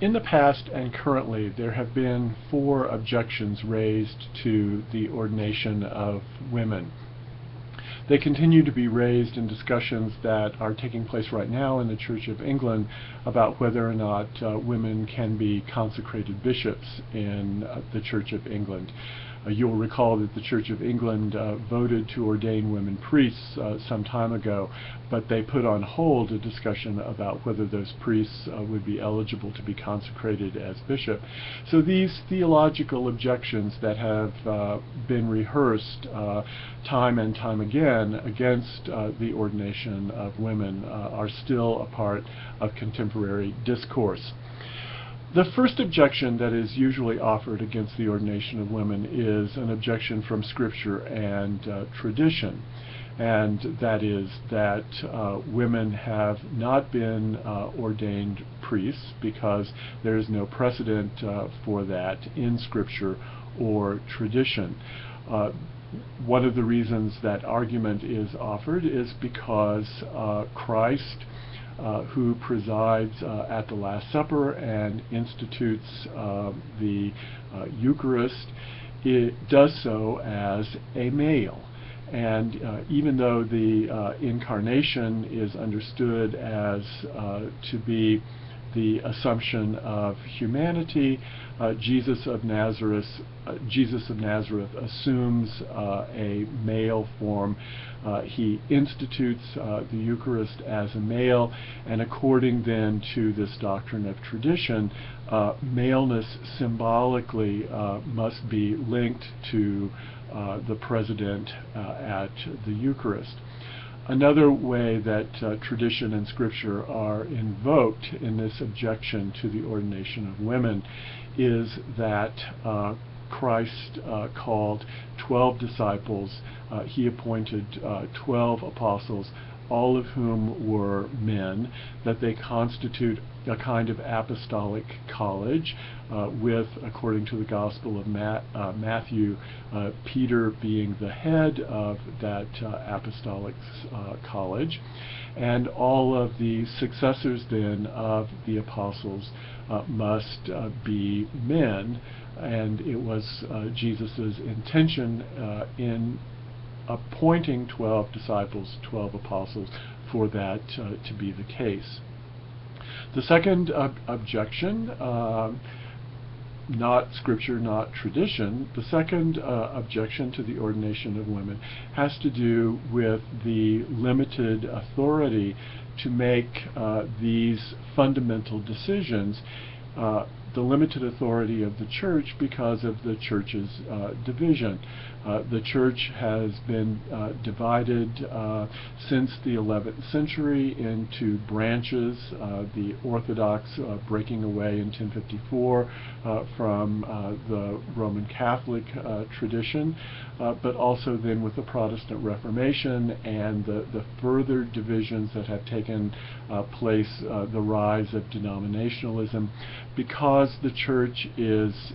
In the past and currently, there have been 4 objections raised to the ordination of women. They continue to be raised in discussions that are taking place right now in the Church of England about whether or not women can be consecrated bishops in the Church of England. You'll recall that the Church of England voted to ordain women priests some time ago, but they put on hold a discussion about whether those priests would be eligible to be consecrated as bishop. So these theological objections that have been rehearsed time and time again against the ordination of women are still a part of contemporary discourse. The first objection that is usually offered against the ordination of women is an objection from Scripture and tradition, and that is that women have not been ordained priests because there is no precedent for that in Scripture or tradition. One of the reasons that argument is offered is because Christ, who presides at the Last Supper and institutes the Eucharist, it does so as a male. And even though the incarnation is understood as to be the assumption of humanity, Jesus of Nazareth assumes a male form. He institutes the Eucharist as a male, and according then to this doctrine of tradition, maleness symbolically must be linked to the President at the Eucharist. Another way that tradition and Scripture are invoked in this objection to the ordination of women is that Christ called 12 disciples. He appointed 12 apostles, all of whom were men, that they constitute a kind of apostolic college, with, according to the Gospel of Matthew, Peter being the head of that apostolic college, and all of the successors then of the apostles must be men, and it was Jesus' intention in appointing 12 disciples, 12 apostles, for that to be the case. The second objection, not Scripture, not tradition, the second objection to the ordination of women has to do with the limited authority to make these fundamental decisions, the limited authority of the Church because of the Church's division. The Church has been divided since the 11th century into branches, the Orthodox breaking away in 1054 from the Roman Catholic tradition, but also then with the Protestant Reformation and the further divisions that have taken place, the rise of denominationalism, because the Church is